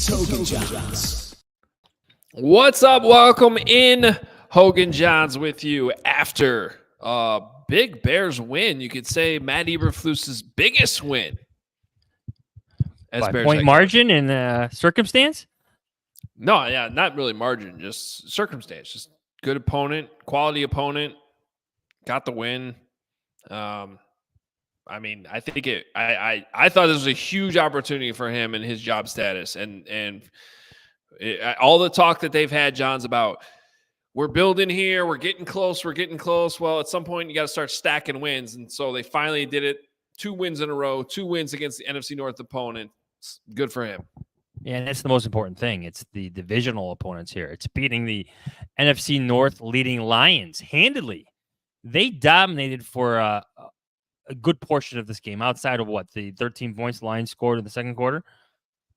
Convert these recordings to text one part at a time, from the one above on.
Hoge Jahns. What's up? Welcome in. Hoge Jahns with you after a big Bears win. You could say Matt Eberflus's biggest win. As By Bears point head margin and circumstance? No, yeah, not really margin, just circumstance. Just good opponent, quality opponent, got the win. I mean, I think I thought this was a huge opportunity for him and his job status, and all the talk that they've had, John's about we're building here, we're getting close. Well, at some point you got to start stacking wins, and so they finally did it. 2 wins in a row, 2 wins against the NFC North opponent. It's good for him. Yeah, and that's the most important thing. It's the divisional opponents here. It's beating the NFC North leading Lions handedly. They dominated for a good portion of this game outside of the 13 points the Lions scored in the second quarter.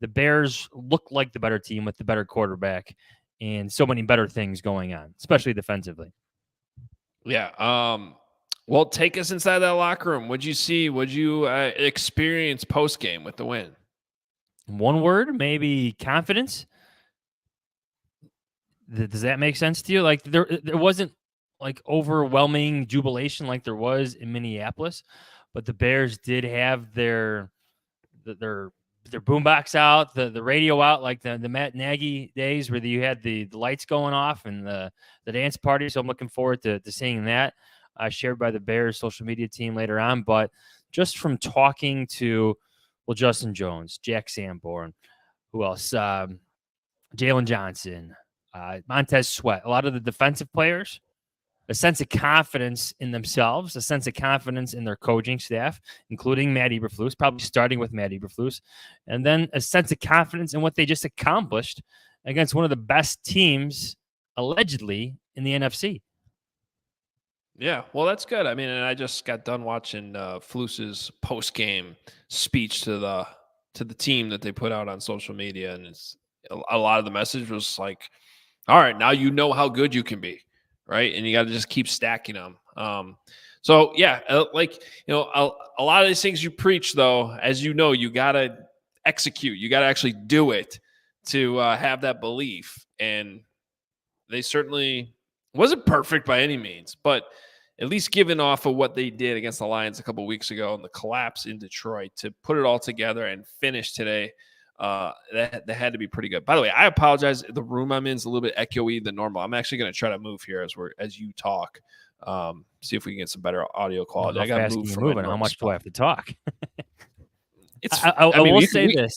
The Bears looked like the better team with the better quarterback and so many better things going on, especially defensively. Yeah. Well, take us inside that locker room. What'd you see? What'd you experience post-game with the win? One word, maybe confidence. Does that make sense to you? Like there wasn't like overwhelming jubilation like there was in Minneapolis, but the Bears did have their boombox out, the radio out, like the Matt Nagy days where you had the lights going off and the dance party. So I'm looking forward to seeing that shared by the Bears social media team later on. But just from talking to Justin Jones, Jack Sanborn, who else? Jalen Johnson, Montez Sweat, a lot of the defensive players, a sense of confidence in themselves, a sense of confidence in their coaching staff, including Matt Eberflus, probably starting with Matt Eberflus, and then a sense of confidence in what they just accomplished against one of the best teams, allegedly, in the NFC. Yeah, well, that's good. I mean, and I just got done watching Flus's post-game speech to the team that they put out on social media, and it's a lot of the message was like, all right, now you know how good you can be, right? And you got to just keep stacking them. So, yeah, a lot of these things you preach, though, as you know, you got to execute. You got to actually do it to have that belief. And they certainly wasn't perfect by any means, but at least given off of what they did against the Lions a couple of weeks ago and the collapse in Detroit to put it all together and finish today, that had to be pretty good. By the way, I apologize. The room I'm in is a little bit echoey than normal. I'm actually going to try to move here as you talk, see if we can get some better audio quality. How I got to fast move can you from move and how much do I have to talk? I will say this.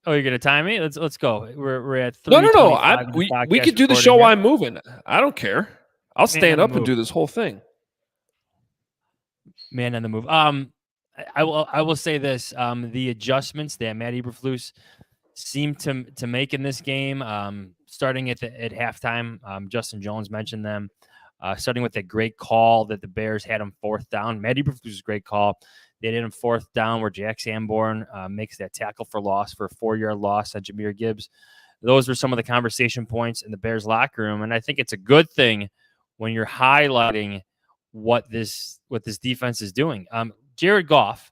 Oh, you're gonna time me? Let's go. We're at 3. No. We could do the show while I'm moving. I don't care. I'll stand up and do this whole thing. Man on the move. I will say this. The adjustments that Matt Eberflus seemed to make in this game, starting at halftime. Justin Jones mentioned them. Starting with that great call that the Bears had him 4th down. Matt Eberflus's great call. They did him 4th down where Jack Sanborn makes that tackle for loss for a 4-yard loss on Jahmyr Gibbs. Those were some of the conversation points in the Bears locker room, and I think it's a good thing when you're highlighting what this defense is doing. Jared Goff,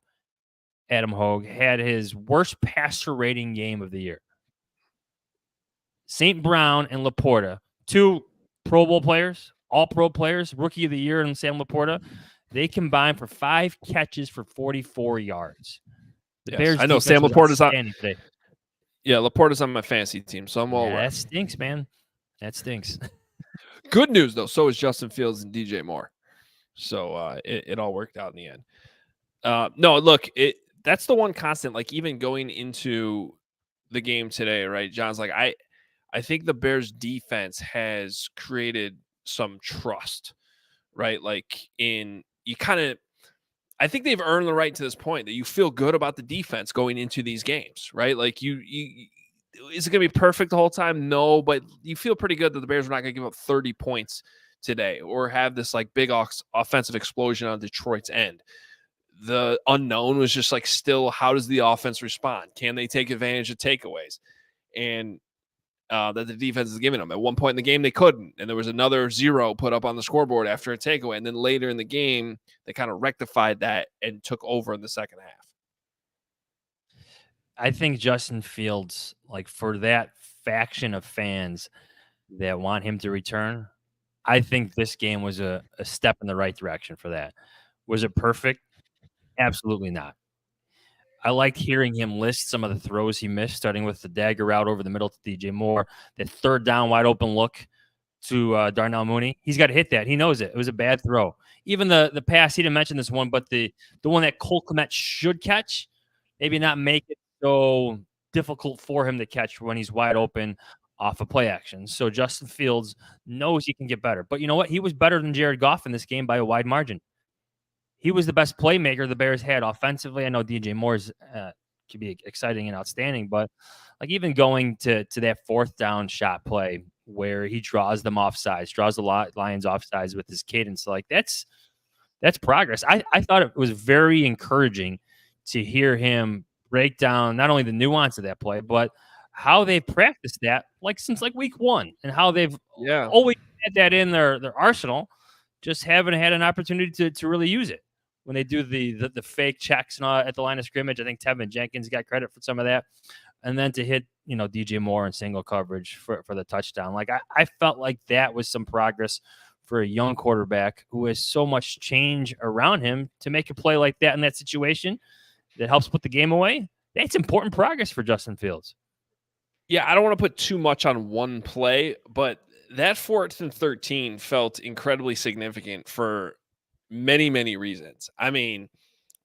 Adam Hogue, had his worst passer rating game of the year. St. Brown and Laporta, 2 Pro Bowl players, all-pro players, rookie of the year in Sam Laporta, they combined for 5 catches for 44 yards. The Bears I know Sam Laporta's on today. Yeah, Laporta's on my fantasy team, so I'm all aware. That stinks, man. That stinks. Good news, though. So is Justin Fields and DJ Moore. So it all worked out in the end. No, look, that's the one constant. Like even going into the game today, right? John's like, I think the Bears defense has created some trust, right? Like I think they've earned the right to this point that you feel good about the defense going into these games, right? Like you is it going to be perfect the whole time? No, but you feel pretty good that the Bears are not going to give up 30 points today or have this like big offensive explosion on Detroit's end. The unknown was just like still, how does the offense respond? Can they take advantage of takeaways? And that the defense is giving them. At one point in the game, they couldn't. And there was another 0 put up on the scoreboard after a takeaway. And then later in the game, they kind of rectified that and took over in the second half. I think Justin Fields, like for that faction of fans that want him to return, I think this game was a step in the right direction for that. Was it perfect? Absolutely not. I liked hearing him list some of the throws he missed, starting with the dagger route over the middle to DJ Moore, that third down wide open look to Darnell Mooney. He's got to hit that. He knows it. It was a bad throw. Even the pass, he didn't mention this one, but the one that Cole Kmet should catch, maybe not make it so difficult for him to catch when he's wide open off of play action. So Justin Fields knows he can get better. But you know what? He was better than Jared Goff in this game by a wide margin. He was the best playmaker the Bears had offensively. I know DJ Moore's could be exciting and outstanding, but like even going to that fourth down shot play where he draws them offsides, draws the Lions offsides with his cadence, like that's progress. I thought it was very encouraging to hear him break down not only the nuance of that play, but how they practiced that like since like week one and how they've always had that in their arsenal, just haven't had an opportunity to really use it. When they do the fake checks and all at the line of scrimmage, I think Tevin Jenkins got credit for some of that. And then to hit, DJ Moore in single coverage for the touchdown. Like I felt like that was some progress for a young quarterback who has so much change around him to make a play like that in that situation that helps put the game away. That's important progress for Justin Fields. Yeah, I don't want to put too much on one play, but that 4th and 13 felt incredibly significant for many, many reasons. I mean,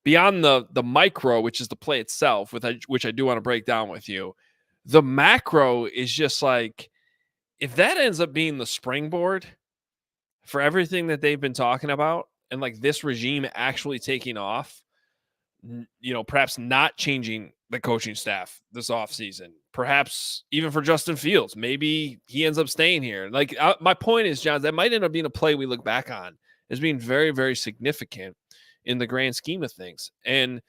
beyond the micro, which is the play itself, which I do want to break down with you, the macro is just like, if that ends up being the springboard for everything that they've been talking about, and like this regime actually taking off, perhaps not changing the coaching staff this offseason, perhaps even for Justin Fields, maybe he ends up staying here. Like my point is, John, that might end up being a play we look back on as being very, very significant in the grand scheme of things. And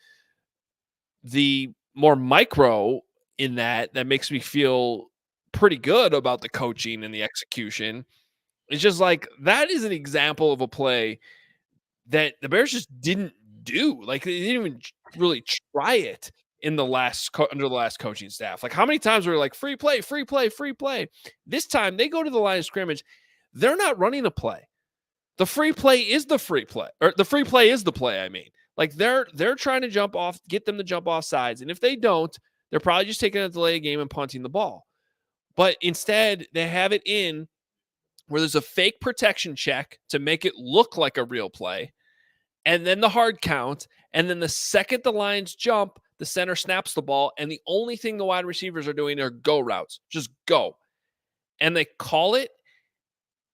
the more micro in that makes me feel pretty good about the coaching and the execution. It's just like, that is an example of a play that the Bears just didn't do. Like they didn't even really try it in the under the last coaching staff. Like how many times were like free play, free play, free play? This time they go to the line of scrimmage. They're not running a play. The free play is the free play, or the free play is the play. I mean, like they're trying to jump off, get them to jump off sides. And if they don't, they're probably just taking a delay game and punting the ball. But instead they have it in where there's a fake protection check to make it look like a real play. And then the hard count. And then the second the Lions jump, the center snaps the ball. And the only thing the wide receivers are doing are go routes. Just go. And they call it.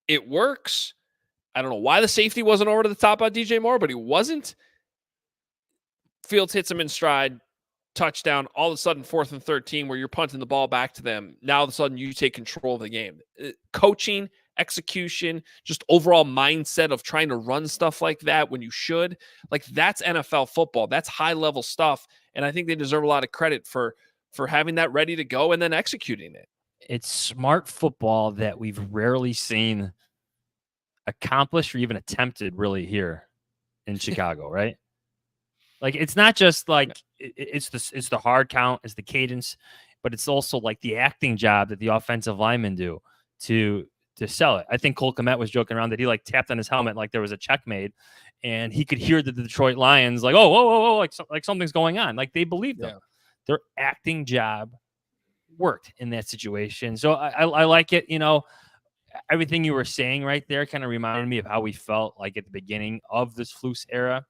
It works. I don't know why the safety wasn't over to the top on DJ Moore, but he wasn't. Fields hits him in stride. Touchdown. All of a sudden, 4th and 13, where you're punting the ball back to them. Now, all of a sudden, you take control of the game. Coaching, execution, just overall mindset of trying to run stuff like that when you should. Like, that's NFL football. That's high-level stuff. And I think they deserve a lot of credit for having that ready to go and then executing it. It's smart football that we've rarely seen accomplished or even attempted really here in Chicago, right? Like it's not just like it's the hard count, it's the cadence, but it's also like the acting job that the offensive linemen do to sell it. I think Cole Kmet was joking around that he like tapped on his helmet like there was a check made, and he could hear the Detroit Lions like, oh, whoa, whoa, whoa, like something's going on. Like they believed them. Their acting job worked in that situation. So I like it. Everything you were saying right there kind of reminded me of how we felt like at the beginning of this Flus era,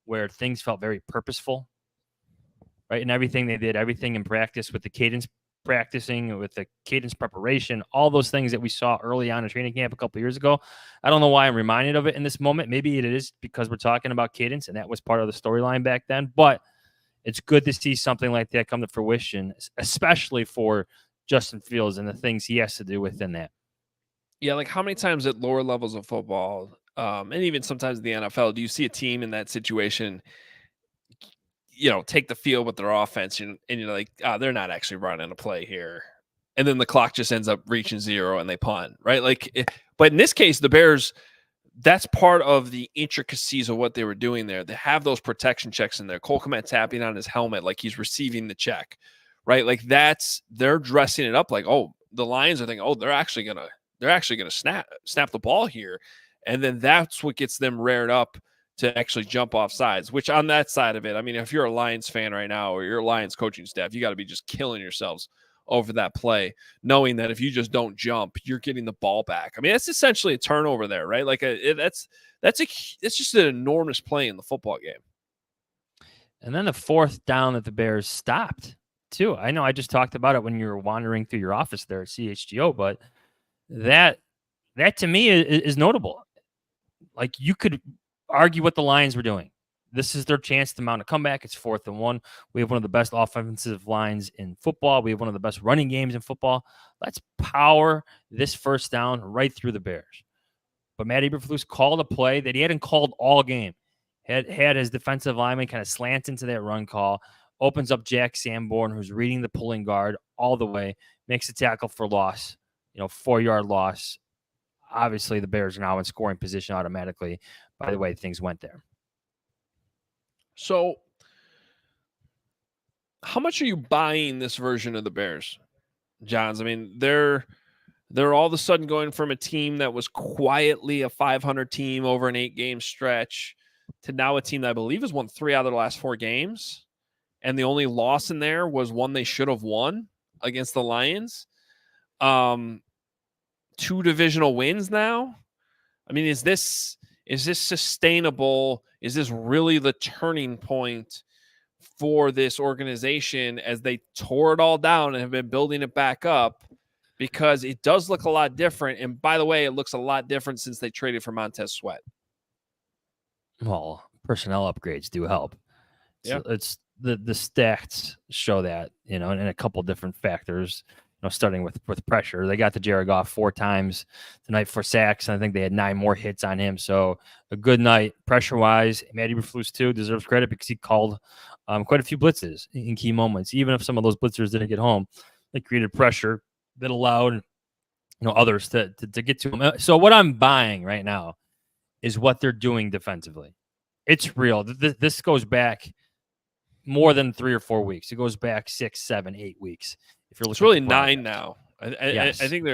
where things felt very purposeful, right? And everything they did, everything in practice with the cadence practicing, with the cadence preparation, all those things that we saw early on in training camp a couple of years ago. I don't know why I'm reminded of it in this moment. Maybe it is because we're talking about cadence and that was part of the storyline back then, but it's good to see something like that come to fruition, especially for Justin Fields and the things he has to do within that. Yeah, like how many times at lower levels of football, and even sometimes in the NFL, do you see a team in that situation, take the field with their offense, and you're like, they're not actually running a play here. And then the clock just ends up reaching 0 and they punt, right? But in this case, the Bears, that's part of the intricacies of what they were doing there. They have those protection checks in there. Cole Kmet tapping on his helmet like he's receiving the check. right? Like they're dressing it up like, oh, the Lions are thinking, oh, they're actually gonna snap the ball here, and then that's what gets them reared up to actually jump off sides. Which on that side of it, I mean, if you're a Lions fan right now or you're a Lions coaching staff, you got to be just killing yourselves over that play, knowing that if you just don't jump, you're getting the ball back. I mean, that's essentially a turnover there, right? Like that's just an enormous play in the football game. And then the fourth down that the Bears stopped too. I know I just talked about it when you were wandering through your office there at CHGO, but that to me is notable. Like, you could argue what the Lions were doing. This is their chance to mount a comeback. It's 4th and 1. We have one of the best offensive lines in football. We have one of the best running games in football. Let's power this first down right through the Bears. But Matt Eberflus called a play that he hadn't called all game. Had his defensive lineman kind of slant into that run call, opens up Jack Sanborn, who's reading the pulling guard all the way, makes a tackle for loss, 4-yard loss. Obviously, the Bears are now in scoring position automatically by the way things went there. So, how much are you buying this version of the Bears, Johns? I mean, they're all of a sudden going from a team that was quietly a 500 team over an 8-game stretch to now a team that I believe has won 3 out of the last 4 games. And the only loss in there was one they should have won against the Lions. 2 divisional wins now. I mean, is this sustainable? Is this really the turning point for this organization as they tore it all down and have been building it back up? Because it does look a lot different. And by the way, it looks a lot different since they traded for Montez Sweat. Well, personnel upgrades do help. Yeah. So it's the stats show that, and a couple different factors, starting with pressure. They got to Jared Goff 4 times tonight for sacks, and I think they had 9 more hits on him. So a good night pressure-wise. Matt Eberflus, too, deserves credit because he called quite a few blitzes in key moments. Even if some of those blitzers didn't get home, they created pressure that allowed others to get to him. So what I'm buying right now is what they're doing defensively. It's real. This goes back more than 3 or 4 weeks. It goes back 6, 7, 8 weeks. If you're looking, it's really 9 now. Yes. I think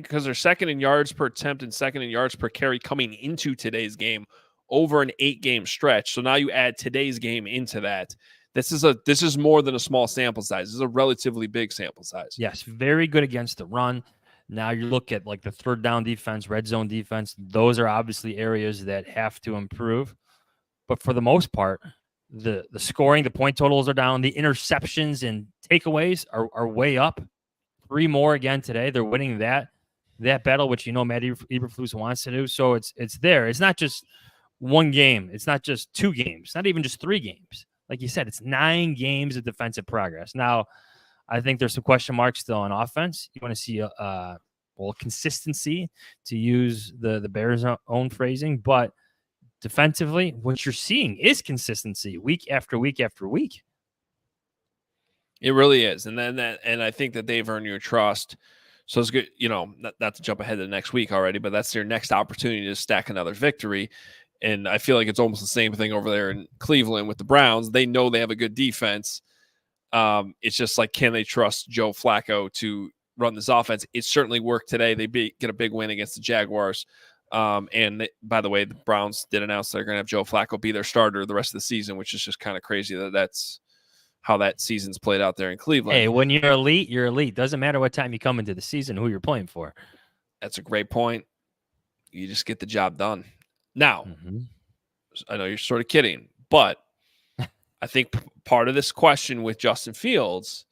because they're second in yards per attempt and second in yards per carry coming into today's game over an 8-game stretch. So now you add today's game into that. This is more than a small sample size. This is a relatively big sample size. Yes, very good against the run. Now you look at like the third down defense, red zone defense. Those are obviously areas that have to improve. But for the most part, the scoring, the point totals are down. The interceptions and takeaways are way up. 3 more again today. They're winning that battle, which Matt Eberflus wants to do. So it's there. It's not just 1 game. It's not just 2 games. Not even just 3 games. Like you said, it's 9 games of defensive progress. Now, I think there's some question marks still on offense. You want to see consistency, to use the Bears' own phrasing, but defensively, what you're seeing is consistency week after week after week. It really is. And I think that they've earned your trust. So it's good, not to jump ahead to the next week already, but that's their next opportunity to stack another victory. And I feel like it's almost the same thing over there in Cleveland with the Browns. They know they have a good defense. It's just like, can they trust Joe Flacco to run this offense? It certainly worked today. They get a big win against the Jaguars. By the way, the Browns did announce they're going to have Joe Flacco be their starter the rest of the season, which is just kind of crazy that's how that season's played out there in Cleveland. Hey, when you're elite, you're elite. Doesn't matter what time you come into the season, who you're playing for. That's a great point. You just get the job done. Now, I know you're sort of kidding, but I think part of this question with Justin Fields,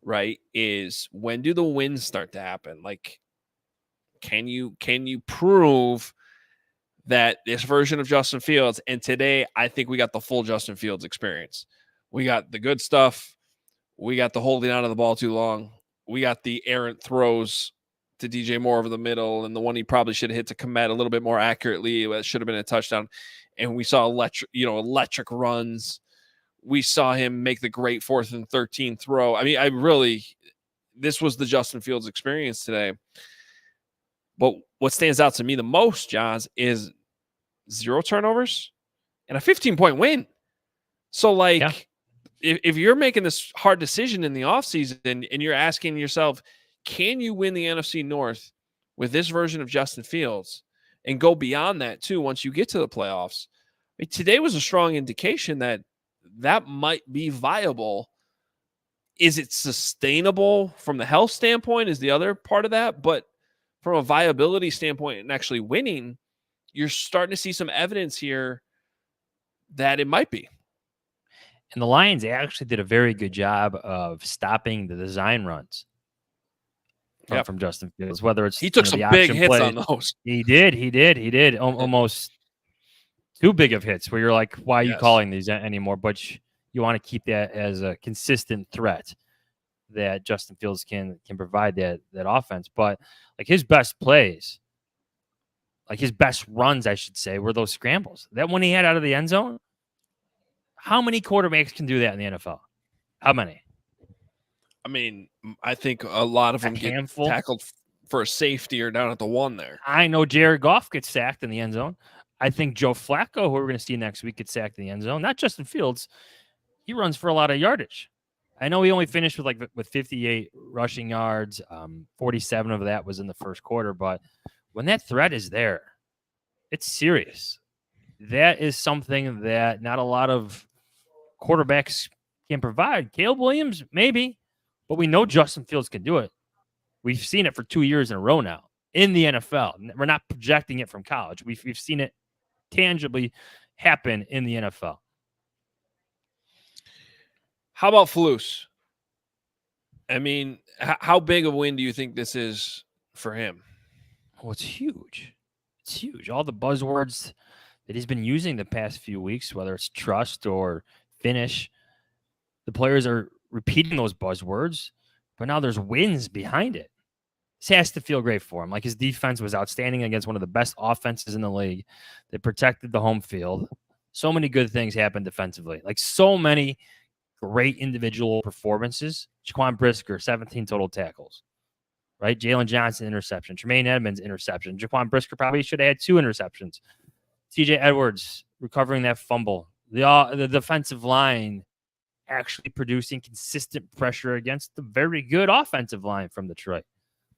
right, is when do the wins start to happen? Like, can you prove that this version of Justin Fields, and today I think we got the full Justin Fields experience. We got the good stuff. We got the holding on to the ball too long. We got the errant throws to DJ Moore over the middle, and the one he probably should have hit to Komet a little bit more accurately. It should have been a touchdown. And we saw electric runs. We saw him make the great 4th and 13 throw. I mean, this was the Justin Fields experience today. But what stands out to me the most, Johns, is 0 turnovers and a 15-point win. So, if you're making this hard decision in the offseason and you're asking yourself, can you win the NFC North with this version of Justin Fields and go beyond that too once you get to the playoffs? I mean, today was a strong indication that that might be viable. Is it sustainable from the health standpoint is the other part of that, but from a viability standpoint and actually winning, you're starting to see some evidence here that it might be. And the Lions actually did a very good job of stopping the design runs from Justin Fields, whether it's he took some the big option hits plays. on those. He did almost too big of hits where you're like, why are you calling these anymore? But you want to keep that as a consistent threat that Justin Fields can provide that offense. But like his best plays, like his best runs, I should say, were those scrambles. That one he had out of the end zone. How many quarterbacks can do that in the NFL? How many? I mean, I think a lot of them get tackled for a safety or down at the one there. I know Jared Goff gets sacked in the end zone. I think Joe Flacco, who we're going to see next week, gets sacked in the end zone. Not Justin Fields. He runs for a lot of yardage. I know he only finished with 58 rushing yards. 47 of that was in the first quarter. But when that threat is there, it's serious. That is something that not a lot of quarterbacks can provide. Caleb Williams, maybe, but we know Justin Fields can do it. We've seen it for 2 years in a row now in the NFL. We're not projecting it from college. We've seen it tangibly happen in the NFL. How about Flus? I mean, how big of a win do you think this is for him? Well, it's huge. It's huge. All the buzzwords that he's been using the past few weeks, whether it's trust or finish, the players are repeating those buzzwords, but now there's wins behind it. This has to feel great for him. Like his defense was outstanding against one of the best offenses in the league. They protected the home field. So many good things happened defensively. Like so many great individual performances. Jaquan Brisker, 17 total tackles. Right? Jalen Johnson, interception. Tremaine Edmonds, interception. Jaquan Brisker probably should have had 2 interceptions. TJ Edwards recovering that fumble. The defensive line actually producing consistent pressure against the very good offensive line from Detroit.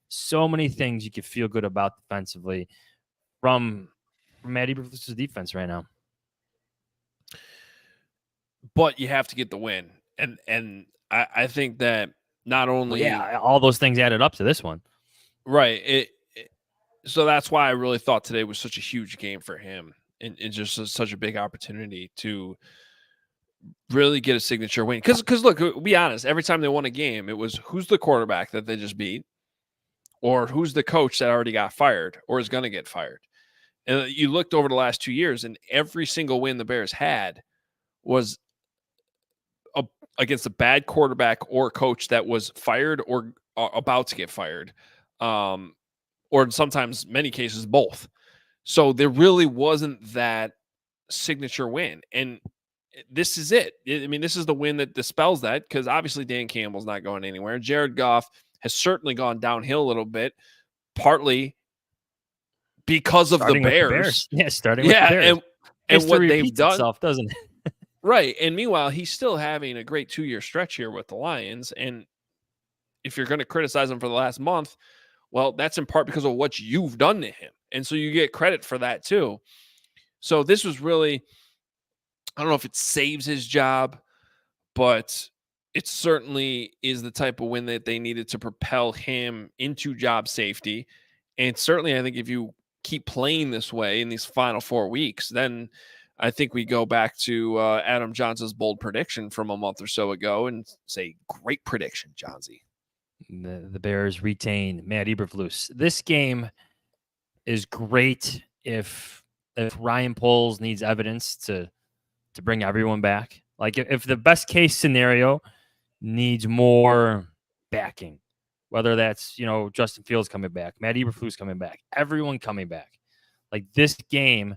So many things you could feel good about defensively from Matt Eberflus's defense right now. But you have to get the win. And I think that not only all those things added up to this one. Right. So that's why I really thought today was such a huge game for him and just such a big opportunity to really get a signature win. Because look, be honest, every time they won a game, it was who's the quarterback that they just beat or who's the coach that already got fired or is going to get fired. And you looked over the last 2 years and every single win the Bears had was against a bad quarterback or coach that was fired or about to get fired. Or in sometimes many cases, both. So there really wasn't that signature win. And this is it. I mean, this is the win that dispels that because obviously Dan Campbell's not going anywhere. Jared Goff has certainly gone downhill a little bit, partly because of the Bears. Yeah, starting with the Bears. And what they've done. Itself, doesn't it? Right. And meanwhile, he's still having a great 2-year stretch here with the Lions. And if you're going to criticize him for the last month, well, that's in part because of what you've done to him. And so you get credit for that too. So this was really, I don't know if it saves his job, but it certainly is the type of win that they needed to propel him into job safety. And certainly I think if you keep playing this way in these final 4 weeks, then I think we go back to Adam Johnson's bold prediction from a month or so ago and say, great prediction, Johnsy. The Bears retain Matt Eberflus. This game is great if Ryan Poles needs evidence to bring everyone back. Like if the best case scenario needs more backing, whether that's, Justin Fields coming back, Matt Eberflus coming back, everyone coming back. Like this game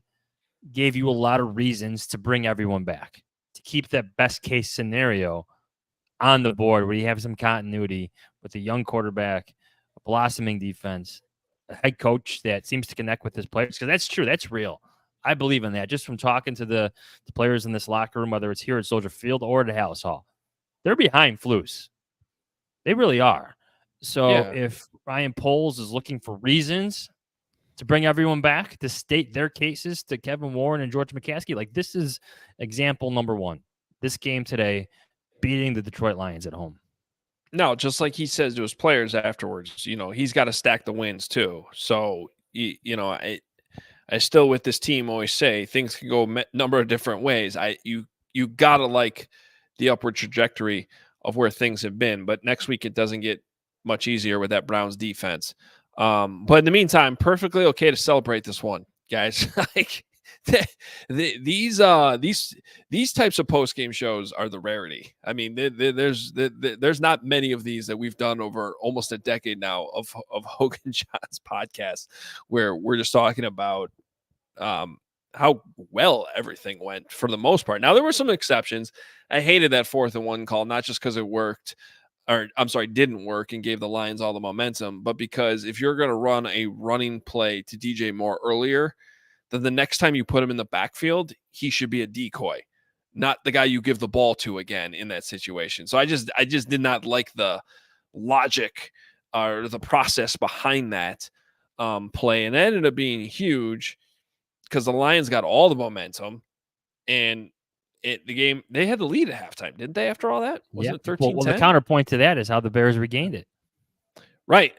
gave you a lot of reasons to bring everyone back, to keep that best case scenario on the board where you have some continuity with a young quarterback, a blossoming defense, a head coach that seems to connect with his players. Because that's true. That's real. I believe in that just from talking to the players in this locker room, whether it's here at Soldier Field or at Hallis Hall. they're behind Flus. They really are. So Yeah. if Ryan Poles is looking for reasons to bring everyone back to state their cases to Kevin Warren and George McCaskey, like this is example number one. This game today, beating the Detroit Lions at home. No, just like he says to his players afterwards, he's got to stack the wins too. So, I still with this team always say things can go a number of different ways. You gotta like the upward trajectory of where things have been, but next week it doesn't get much easier with that Browns defense. But in the meantime, perfectly okay to celebrate this one, guys. Like these types of post game shows are the rarity. I mean, there's not many of these that we've done over almost a decade now of Hoge Jahns podcast where we're just talking about how well everything went for the most part. Now there were some exceptions. I hated that 4th and 1 call, not just because it worked, or I'm sorry, didn't work and gave the Lions all the momentum, but because if you're going to run a running play to DJ Moore earlier, then the next time you put him in the backfield, he should be a decoy, not the guy you give the ball to again in that situation. So I just did not like the logic or the process behind that play, and it ended up being huge because the Lions got all the momentum, and the game, they had the lead at halftime, didn't they? After all that, wasn't it 13-10? Well, the counterpoint to that is how the Bears regained it. Right,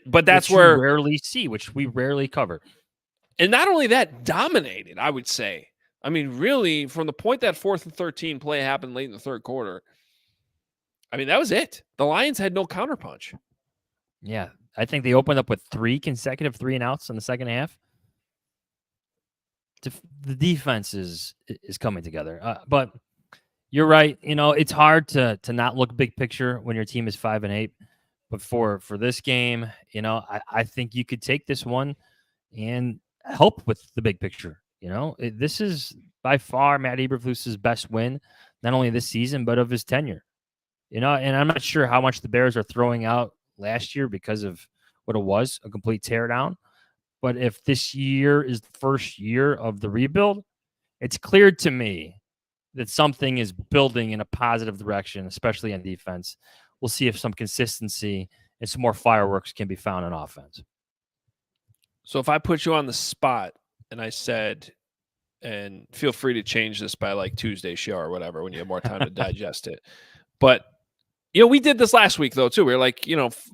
but that's which where you rarely see, which we rarely cover. And not only that, dominated, I would say. I mean, really, from the point that 4th and 13 play happened late in the third quarter, I mean, that was it. The Lions had no counterpunch. Yeah, I think they opened up with 3 consecutive 3-and-outs in the second half. The defense is coming together. But you're right. It's hard to not look big picture when your team is 5-8. But for this game, I think you could take this one and help with the big picture. This is by far Matt Eberflus's best win, not only this season, but of his tenure. And I'm not sure how much the Bears are throwing out last year because of what it was, a complete teardown. But if this year is the first year of the rebuild, it's clear to me that something is building in a positive direction, especially on defense. We'll see if some consistency and some more fireworks can be found on offense. So if I put you on the spot and I said, and feel free to change this by like Tuesday show or whatever when you have more time to digest it. But, we did this last week, though, too. We were like,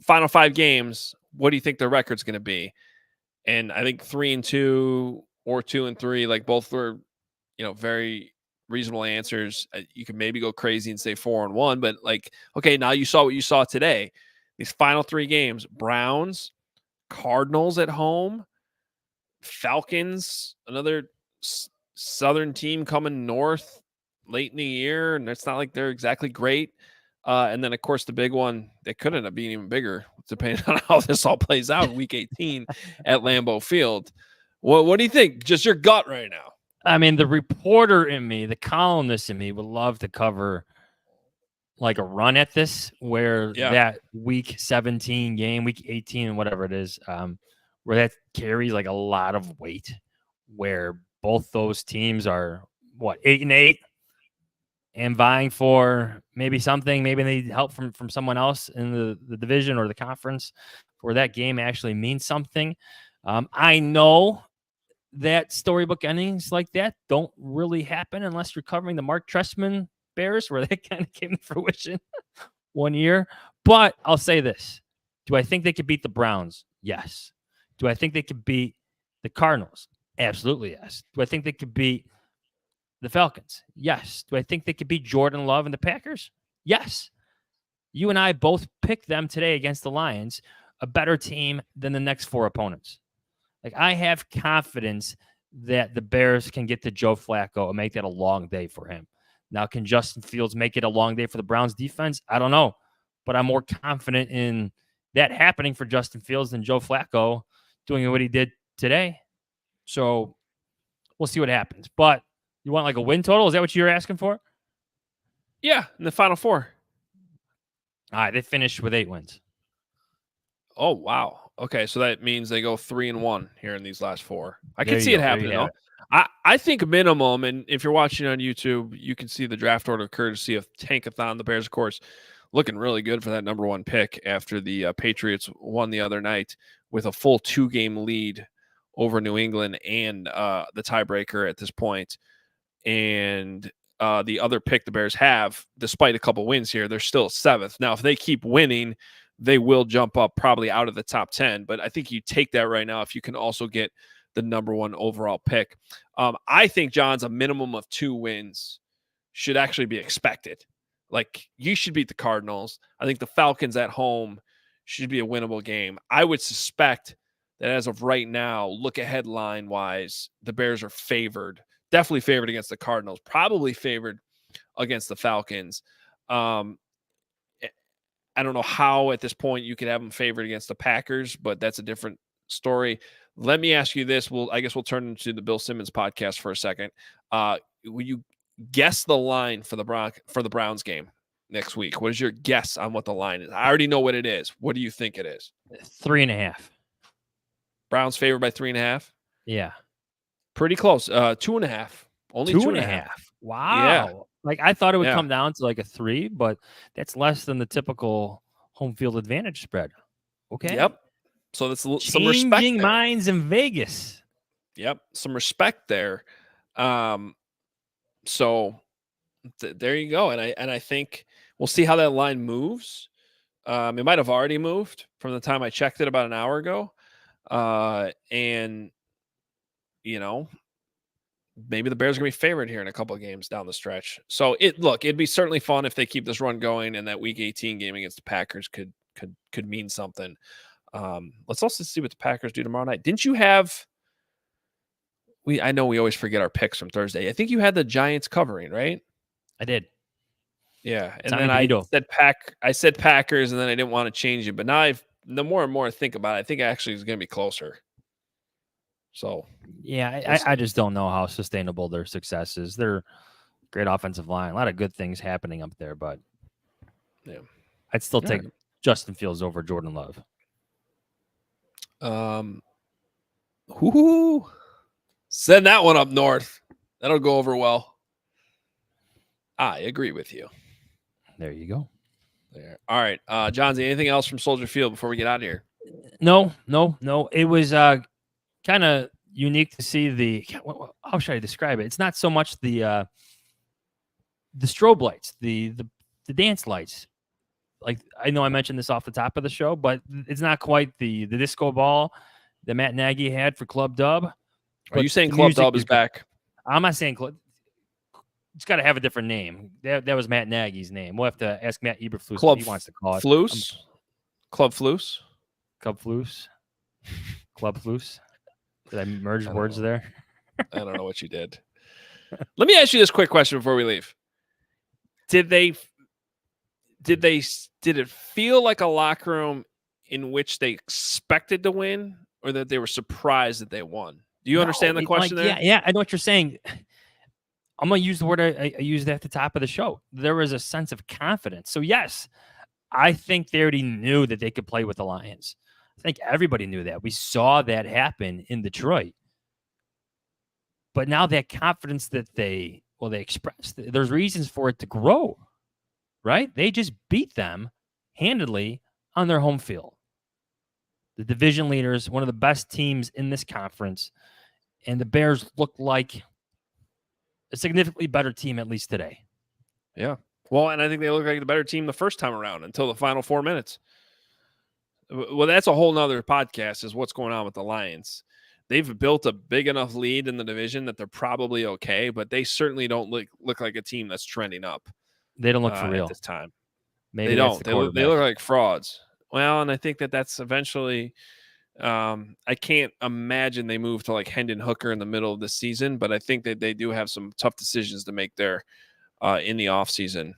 final 5 games, what do you think the record's going to be? And I think 3-2 or 2-3, like both were, very reasonable answers. You could maybe go crazy and say 4-1, but like, okay, now you saw what you saw today. These final 3 games, Browns, Cardinals at home, Falcons, another Southern team coming north late in the year, and it's not like they're exactly great. And then, of course, the big one that could end up being even bigger, depending on how this all plays out, Week 18 at Lambeau Field. What do you think? Just your gut right now. I mean, the reporter in me, the columnist in me would love to cover like a run at this where that Week 17 game, Week 18, whatever it is, where that carries like a lot of weight, where both those teams are, 8-8? And vying for maybe something, maybe they need help from someone else in the division or the conference where that game actually means something. I know that storybook endings like that don't really happen unless you're covering the Mark Trestman Bears, where that kind of came to fruition one year. But I'll say this. Do I think they could beat the Browns? Yes. Do I think they could beat the Cardinals? Absolutely yes. Do I think they could beat the Falcons? Yes. Do I think they could beat Jordan Love and the Packers? Yes. You and I both picked them today against the Lions, a better team than the next 4 opponents. Like, I have confidence that the Bears can get to Joe Flacco and make that a long day for him. Now, can Justin Fields make it a long day for the Browns defense? I don't know. But I'm more confident in that happening for Justin Fields than Joe Flacco doing what he did today. So we'll see what happens. But you want like a win total? Is that what you're asking for? Yeah, in the final 4. All right, they finished with 8 wins. Oh, wow. Okay, so that means they go 3-1 here in these last 4. I There can you see it go. There you happening have though. it. I think minimum, and if you're watching on YouTube, you can see the draft order courtesy of Tankathon. The Bears, of course, looking really good for that number 1 pick after the Patriots won the other night with a full 2-game lead over New England and the tiebreaker at this point. And the other pick the Bears have, despite a couple wins here, they're still 7th. Now, if they keep winning, they will jump up probably out of the top 10. But I think you take that right now if you can also get the number 1 overall pick. I think, John's, a minimum of 2 wins should actually be expected. Like, you should beat the Cardinals. I think the Falcons at home should be a winnable game. I would suspect that as of right now, look ahead line wise, the Bears are favored. Definitely favored against the Cardinals. Probably favored against the Falcons. I don't know how at this point you could have them favored against the Packers, but that's a different story. Let me ask you this. I guess we'll turn into the Bill Simmons podcast for a second. Will you guess the line for the Browns game next week? What is your guess on what the line is? I already know what it is. What do you think it is? 3.5. Browns favored by 3.5. Yeah. Pretty close. 2.5. Only 2.5. Wow. Yeah. Like, I thought it would Yeah. come down to like a 3, but that's less than the typical home field advantage spread. Okay. Yep. So that's some respect Changing there. minds in Vegas. Yep. Some respect there. So there you go. And I think we'll see how that line moves. It might have already moved from the time I checked it about an hour ago. And maybe the Bears are going to be favored here in a couple of games down the stretch. So it'd be certainly fun if they keep this run going, and that Week 18 game against the Packers could mean something. Let's also see what the Packers do tomorrow night. Didn't you have? I know we always forget our picks from Thursday. I think you had the Giants covering, right? I did. Yeah, and Tommy then I DeVito. said Packers, and then I didn't want to change it. But now the more and more I think about it, I think actually it's going to be closer. So yeah, I just don't know how sustainable their success is. They're great offensive line, a lot of good things happening up there, but yeah, I'd still take Justin Fields over Jordan Love. Send that one up north. That'll go over well. I agree with you. There you go. There. All right, John, anything else from Soldier Field before we get out of here? No. It was kind of unique to see how should I describe it? It's not so much the strobe lights, the dance lights. Like, I know I mentioned this off the top of the show, but it's not quite the disco ball that Matt Nagy had for Club Dub. Are you saying Club Dub is back? I'm not saying Club. It's got to have a different name. That was Matt Nagy's name. We'll have to ask Matt Eberflus what he wants to call it. Flus? Club Flus? Club Flus? Club Flus? Did I merge words there? I don't know what you did. Let me ask you this quick question before we leave. Did it feel like a locker room in which they expected to win, or that they were surprised that they won? Do you understand the question there? Yeah, I know what you're saying. I'm going to use the word I used at the top of the show. There was a sense of confidence. So, yes, I think they already knew that they could play with the Lions. I think everybody knew that. We saw that happen in Detroit. But now that confidence that they expressed, there's reasons for it to grow, right? They just beat them handedly on their home field. The division leaders, one of the best teams in this conference, and the Bears look like a significantly better team, at least today. Yeah. Well, and I think they look like the better team the first time around until the final 4 minutes. Well, that's a whole nother podcast, is what's going on with the Lions. They've built a big enough lead in the division that they're probably okay, but they certainly don't look like a team that's trending up. They don't look for real at this time. Maybe they don't. They look like frauds. Well, and I think that's eventually I can't imagine they move to like Hendon Hooker in the middle of the season, but I think that they do have some tough decisions to make there in the offseason.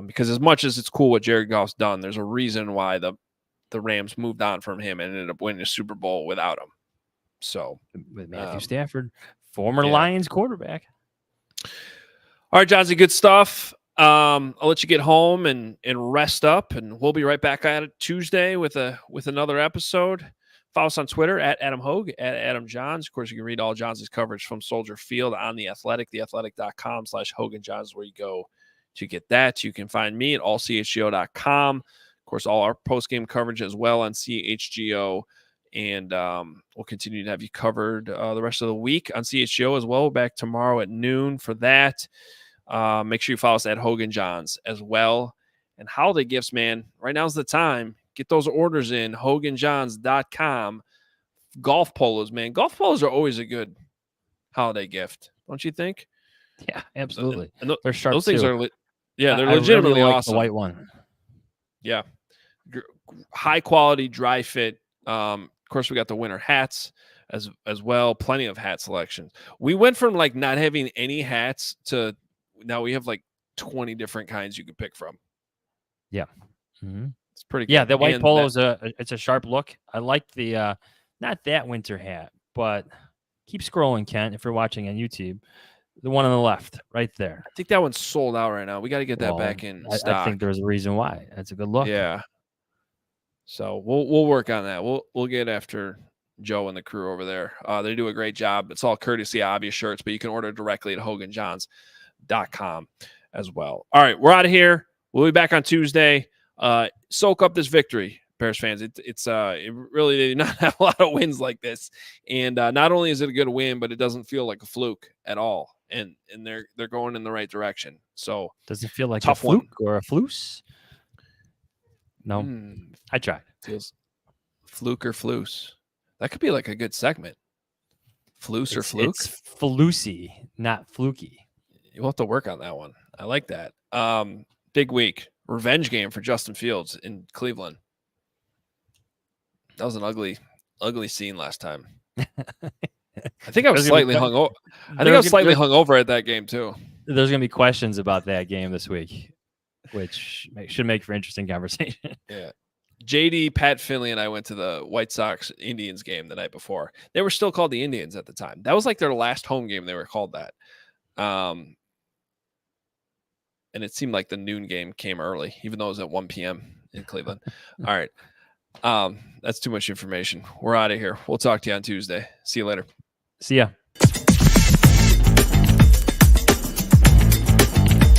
Because as much as it's cool what Jared Goff's done, there's a reason why the Rams moved on from him and ended up winning a Super Bowl without him. So with Matthew Stafford, former Lions quarterback. All right, Johnsy, good stuff. I'll let you get home and rest up, and we'll be right back at it Tuesday with another episode. Follow us on Twitter at Adam Hoge, at Adam Jahns. Of course, you can read all Johns' coverage from Soldier Field on The Athletic, theathletic.com/Hoge Jahns, where you go to get that. You can find me at allchgo.com. Of course, all our post-game coverage as well on CHGO. And we'll continue to have you covered the rest of the week on CHGO as well. We're back tomorrow at noon for that. Make sure you follow us at Hoge Jahns as well. And holiday gifts, man, right now's the time. Get those orders in, HogeJahns.com. Golf polos, man. Golf polos are always a good holiday gift, don't you think? Yeah, absolutely. And they're sharp those things too. are they're I legitimately really like awesome. the white one. Yeah. High quality, dry fit. Of course, we got the winter hats as well. Plenty of hat selections. We went from like not having any hats to now we have like 20 different kinds you could pick from. Yeah. Mm-hmm. It's pretty good. Yeah, the white polo is it's a sharp look. I like the not that winter hat, but keep scrolling, Kent, if you're watching on YouTube. The one on the left, right there. I think that one's sold out right now. We got to get that back in stock. I think there's a reason why. That's a good look. Yeah. So we'll work on that. We'll get after Joe and the crew over there. They do a great job. It's all courtesy of Obvious Shirts, but you can order directly at HogeJahns.com as well. All right, we're out of here. We'll be back on Tuesday. Soak up this victory, Bears fans. It really did not have a lot of wins like this, and not only is it a good win, but it doesn't feel like a fluke at all. And they're going in the right direction. So does it feel like tough a fluke or a floose? No, I tried. Feels fluke or floose. That could be like a good segment. Floose or fluke? It's floosy, not fluky. You'll have to work on that one. I like that. Big week. Revenge game for Justin Fields in Cleveland. That was an ugly scene last time. I think I was slightly hungover. I think I was slightly hungover at that game too. There's going to be questions about that game this week, which should make for interesting conversation. Yeah. JD, Pat Finley, and I went to the White Sox Indians game the night before. They were still called the Indians at the time. That was like their last home game. They were called that. And it seemed like the noon game came early, even though it was at 1 p.m. in Cleveland. All right. That's too much information. We're out of here. We'll talk to you on Tuesday. See you later. See ya.